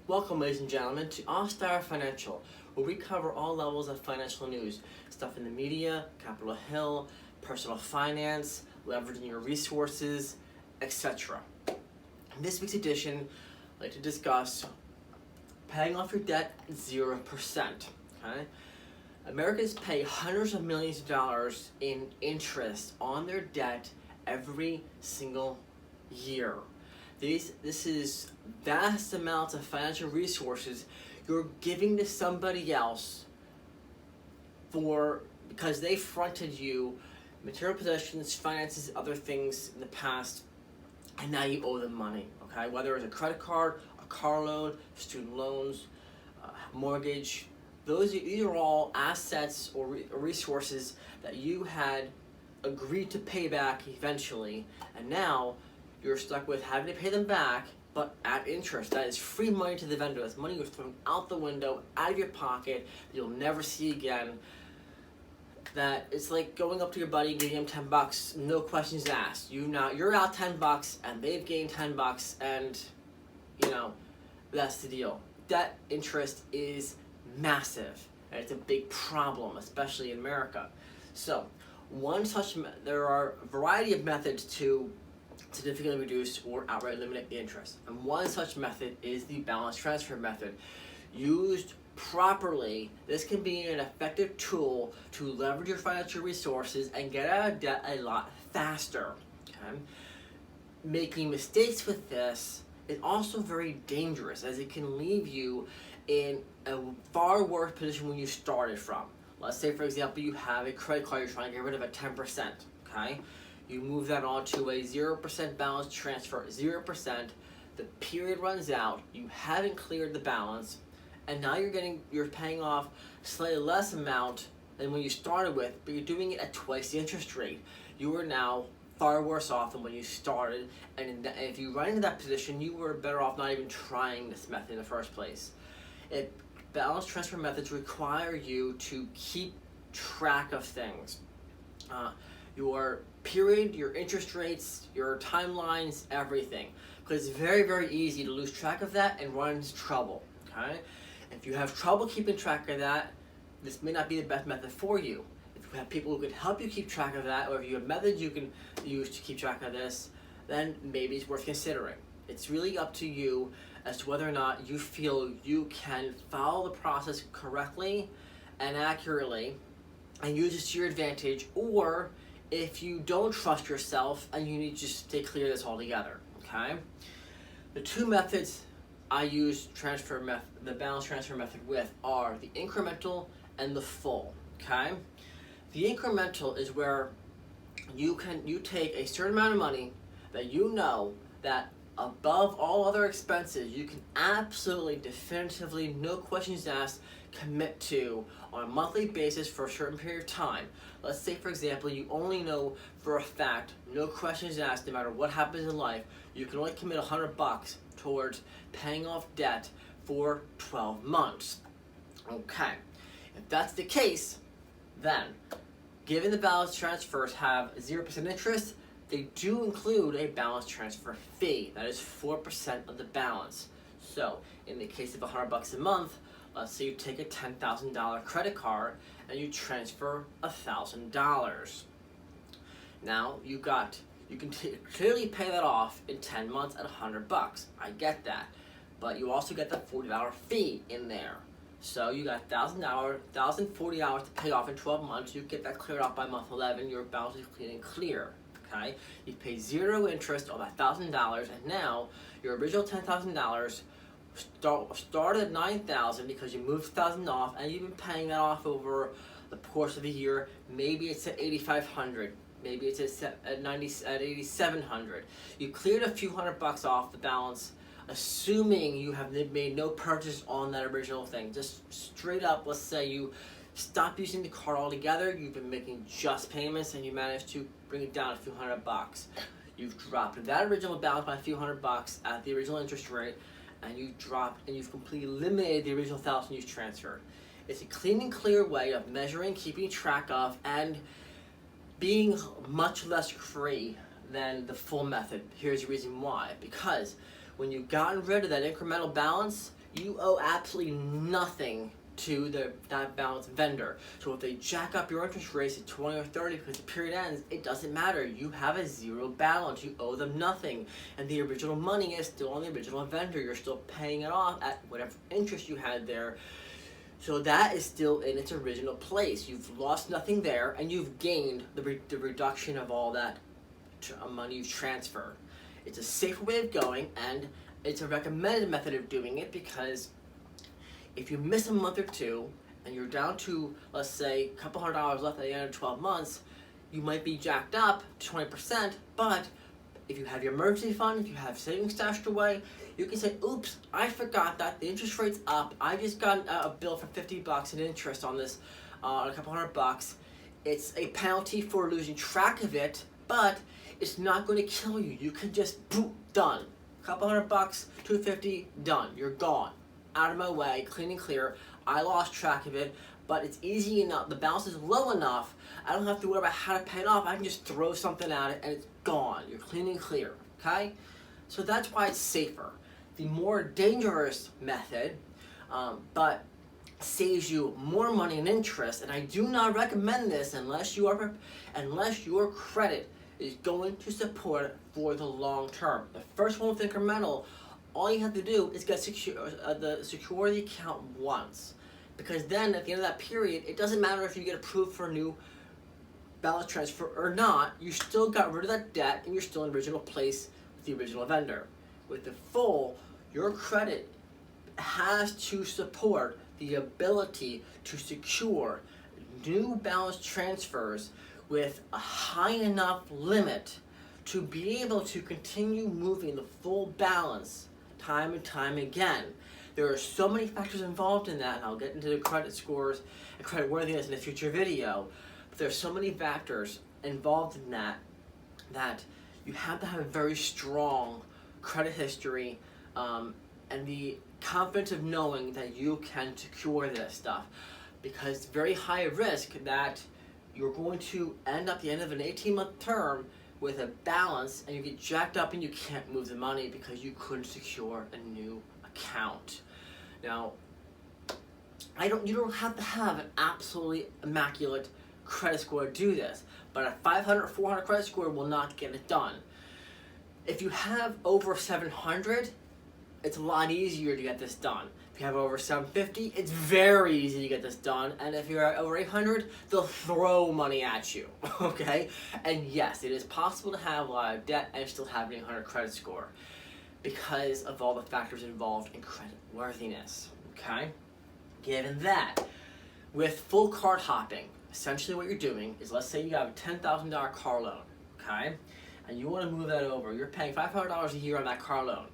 Welcome, ladies and gentlemen, to Ausdauer Financial, where we cover all levels of financial news, stuff in the media, Capitol Hill, personal finance, leveraging your resources, etc. In this week's edition, I'd like to discuss paying off your debt at 0%. Okay? Americans pay hundreds of millions of dollars in interest on their debt every single year. This is vast amounts of financial resources you're giving to somebody else because they fronted you material possessions, finances, other things in the past, and now you owe them money. Okay, whether it's a credit card, a car loan, student loans, mortgage, these are all assets or resources that you had agreed to pay back eventually, and now you're stuck with having to pay them back, but at interest. That is free money to the vendor. That's money you're throwing out the window, out of your pocket, that you'll never see again. That it's like going up to your buddy, giving him $10, no questions asked. You're out $10, and they've gained $10, and that's the deal. Debt interest is massive, and it's a big problem, especially in America. So, there are a variety of methods to significantly reduce or outright eliminate the interest. And one such method is the balance transfer method. Used properly, this can be an effective tool to leverage your financial resources and get out of debt a lot faster. Okay? Making mistakes with this is also very dangerous, as it can leave you in a far worse position when you started from. Let's say, for example, you have a credit card you're trying to get rid of at 10%. Okay? You move that on to a 0% balance transfer, 0%, the period runs out, you haven't cleared the balance, and now you're paying off slightly less amount than when you started with, but you're doing it at twice the interest rate. You are now far worse off than when you started, and if you run into that position, you were better off not even trying this method in the first place. Balance transfer methods require you to keep track of things. Your period, your interest rates, your timelines, everything. Because it's very, very easy to lose track of that and run into trouble. Okay? If you have trouble keeping track of that, this may not be the best method for you. If you have people who can help you keep track of that, or if you have methods you can use to keep track of this, then maybe it's worth considering. It's really up to you as to whether or not you feel you can follow the process correctly and accurately and use it to your advantage, or if you don't trust yourself and you need to just stay clear of this altogether. Okay? The two methods I use the balance transfer method with are the incremental and the full. Okay? The incremental is where you take a certain amount of money that you know that above all other expenses you can absolutely, definitively, no questions asked, commit to on a monthly basis for a certain period of time. Let's say, for example, you only know for a fact, no questions asked, no matter what happens in life, you can only commit $100 towards paying off debt for 12 months. Okay, if that's the case, then given the balance transfers have 0% interest, they do include a balance transfer fee. That is 4% of the balance. So, in the case of $100 a month, let's say you take a $10,000 credit card and you transfer $1,000. Now you can clearly pay that off in 10 months at $100. I get that, but you also get the $40 fee in there. So you got $1,040 to pay off in 12 months. You get that cleared off by month 11. Your balance is clean and clear. Okay, you pay zero interest on $1,000, and now your original $10,000 started at $9,000 because you moved $1,000 off, and you've been paying that off over the course of the year. Maybe it's at $8,500, maybe it's at $8,700. You cleared a few $100 off the balance, assuming you have made no purchase on that original thing. Just straight up, let's say you stop using the card altogether, you've been making just payments, and you managed to bring it down a few $100. You've dropped that original balance by a few $100 at the original interest rate, and you've completely eliminated the original $1,000 you've transferred. It's a clean and clear way of measuring, keeping track of, and being much less free than the full method. Here's the reason why. Because when you've gotten rid of that incremental balance, you owe absolutely nothing to that balance vendor. So if they jack up your interest rates to 20 or 30 because the period ends, it doesn't matter. You have a zero balance. You owe them nothing. And the original money is still on the original vendor. You're still paying it off at whatever interest you had there. So that is still in its original place. You've lost nothing there, and you've gained the reduction of all that money you've transferred. It's a safer way of going, and it's a recommended method of doing it, because if you miss a month or two and you're down to, let's say, a couple $100 left at the end of 12 months, you might be jacked up to 20%, but if you have your emergency fund, if you have savings stashed away, you can say, oops, I forgot that the interest rate's up. I just got a bill for $50 in interest on this, a couple $100. It's a penalty for losing track of it, but it's not going to kill you. You can just, boom, done. A couple $100, $250, done. You're gone. Out of my way, clean and clear. I lost track of it, but it's easy enough. The balance is low enough. I don't have to worry about how to pay it off. I can just throw something at it and it's gone. You're clean and clear, okay? So that's why it's safer. The more dangerous method, but saves you more money and interest, and I do not recommend this unless your credit is going to support it for the long term. The first one with incremental, all you have to do is get secure the account once, because then at the end of that period, it doesn't matter if you get approved for a new balance transfer or not. You still got rid of that debt, and you're still in the original place with the original vendor. With the full, your credit has to support the ability to secure new balance transfers with a high enough limit to be able to continue moving the full balance time and time again. There are so many factors involved in that, and I'll get into the credit scores and credit worthiness in a future video. But there are so many factors involved in that you have to have a very strong credit history, and the confidence of knowing that you can secure this stuff, because it's very high risk that you're going to end up at the end of an 18-month term with a balance and you get jacked up and you can't move the money because you couldn't secure a new account. Now, you don't have to have an absolutely immaculate credit score to do this, but a 500 or 400 credit score will not get it done. If you have over 700, it's a lot easier to get this done. If you have over 750, it's very easy to get this done. And if you're at over 800, they'll throw money at you, okay? And yes, it is possible to have a lot of debt and still have an 800 credit score because of all the factors involved in credit worthiness, okay? Given that, with full card hopping, essentially what you're doing is, let's say you have a $10,000 car loan, okay? And you want to move that over. You're paying $500 a year on that car loan.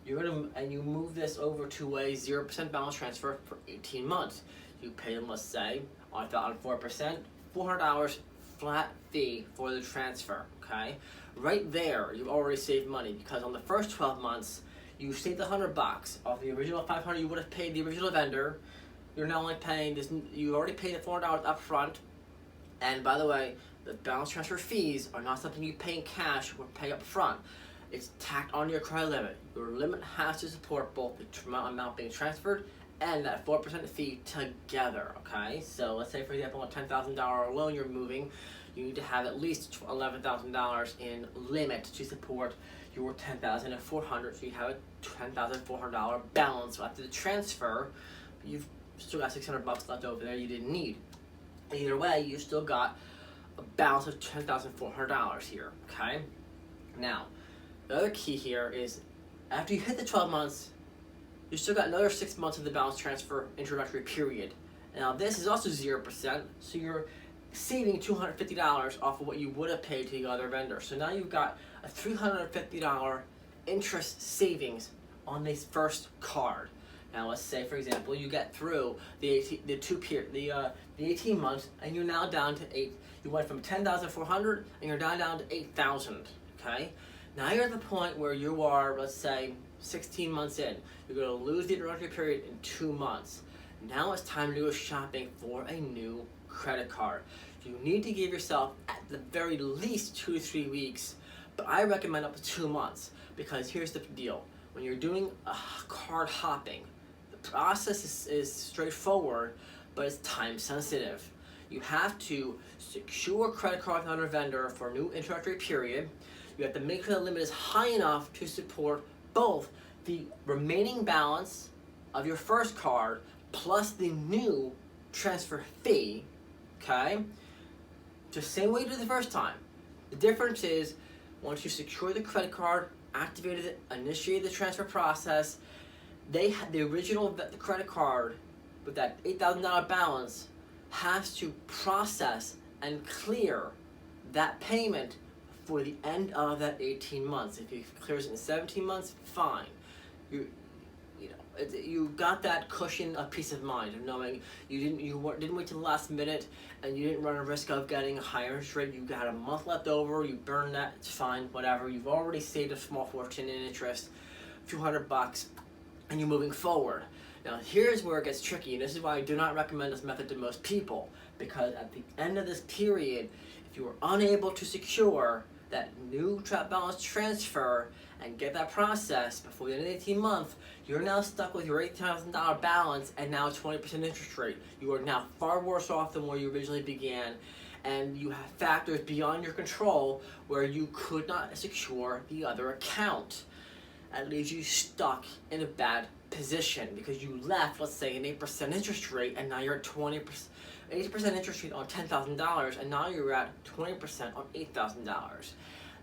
You move this over to a 0% balance transfer for 18 months. You pay them, let's say, on 4%, $400 flat fee for the transfer, okay? Right there, you've already saved money, because on the first 12 months, you saved $100 off the original $500 you would have paid the original vendor. You're now only paying this. You already paid the $400 up front, and by the way, the balance transfer fees are not something you pay in cash or pay up front. It's tacked on your credit limit. Your limit has to support both the amount being transferred and that 4% fee together, okay? So let's say, for example, a $10,000 loan you're moving, you need to have at least $11,000 in limit to support your $10,400. So you have a $10,400 balance. So after the transfer, you've still got $600 left over there you didn't need. Either way, you still got a balance of $10,400 here, okay? Now, the other key here is, after you hit the 12 months, you still got another 6 months of the balance transfer introductory period. Now this is also 0%, so you're saving $250 off of what you would have paid to the other vendor. So now you've got a $350 interest savings on this first card. Now let's say, for example, you get through the 18 months, and you're now down to you went from 10,400 and you're down to 8,000, okay? Now you're at the point where you are, let's say, 16 months in. You're going to lose the introductory period in 2 months. Now it's time to do a shopping for a new credit card. You need to give yourself at the very least 2 to 3 weeks, but I recommend up to 2 months, because here's the deal. When you're doing card hopping, process is straightforward, but it's time sensitive. You have to secure credit card with another vendor for a new introductory period. You have to make sure the limit is high enough to support both the remaining balance of your first card plus the new transfer fee, okay? Just same way you did the first time. The difference is once you secure the credit card, activated it, initiated the transfer process, the original credit card with that $8,000 balance has to process and clear that payment for the end of that 18 months. If it clears it in 17 months, fine. You got that cushion of peace of mind of knowing you didn't wait till the last minute and you didn't run a risk of getting a higher interest rate. You got a month left over, you burn that, it's fine, whatever. You've already saved a small fortune in interest, a few $100, and you're moving forward. Now here's where it gets tricky, and this is why I do not recommend this method to most people, because at the end of this period, if you are unable to secure that new balance transfer and get that process before the end of the 18 months, you're now stuck with your $8,000 balance and now 20% interest rate. You are now far worse off than where you originally began, and you have factors beyond your control where you could not secure the other account. That leaves you stuck in a bad position because you left, let's say, an 8% interest rate, and now you're at 80% interest rate on $10,000, and now you're at 20% on $8,000.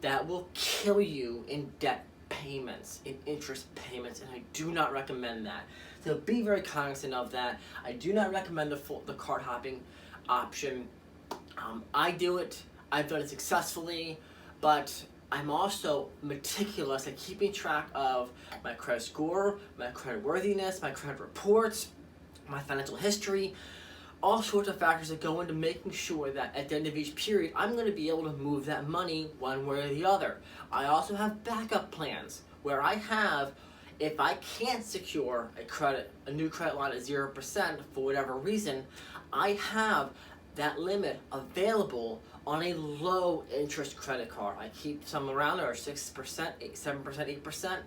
That will kill you in debt payments, in interest payments, and I do not recommend that. So be very cognizant of that. I do not recommend the card hopping option. I do it. I've done it successfully, but I'm also meticulous at keeping track of my credit score, my credit worthiness, my credit reports, my financial history, all sorts of factors that go into making sure that at the end of each period, I'm going to be able to move that money one way or the other. I also have backup plans where I have, if I can't secure a new credit line at 0% for whatever reason, I have that limit available on a low interest credit card. I keep some around there, 6%, 7%, 8%.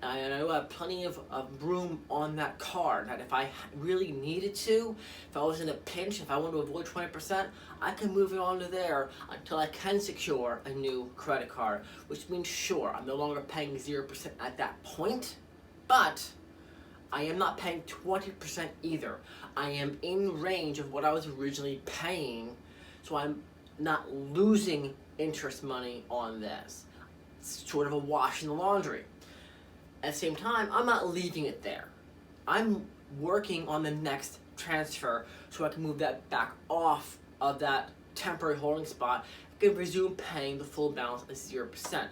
And I have plenty of room on that card that if I really needed to, if I was in a pinch, if I wanted to avoid 20%, I can move it on to there until I can secure a new credit card, which means sure, I'm no longer paying 0% at that point, but I am not paying 20% either. I am in range of what I was originally paying, so I'm not losing interest money on this. It's sort of a wash in the laundry. At the same time, I'm not leaving it there. I'm working on the next transfer so I can move that back off of that temporary holding spot. I can resume paying the full balance at 0%.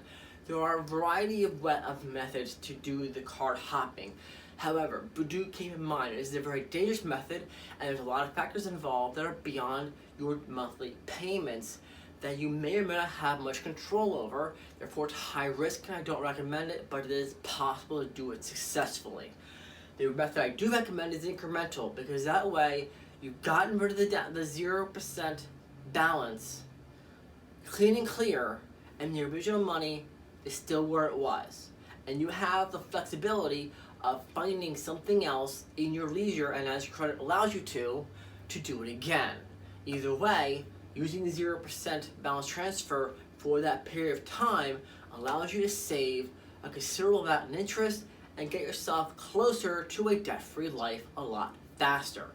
There are a variety of methods to do the card hopping. However, do keep in mind it is a very dangerous method, and there's a lot of factors involved that are beyond your monthly payments that you may or may not have much control over. Therefore, it's high risk and I don't recommend it, but it is possible to do it successfully. The method I do recommend is incremental, because that way you've gotten rid of the 0% balance, clean and clear, and the original money is still where it was. And you have the flexibility of finding something else in your leisure and as your credit allows you to do it again. Either way, using the 0% balance transfer for that period of time allows you to save a considerable amount in interest and get yourself closer to a debt-free life a lot faster.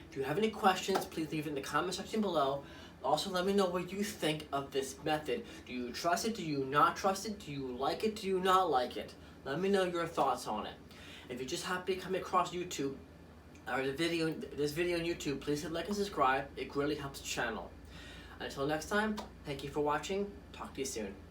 If you have any questions, please leave it in the comment section below. Also, let me know what you think of this method. Do you trust it? Do you not trust it? Do you like it? Do you not like it? Let me know your thoughts on it. If you just happen to come across YouTube or this video on YouTube, please hit like and subscribe. It really helps the channel. Until next time, thank you for watching. Talk to you soon.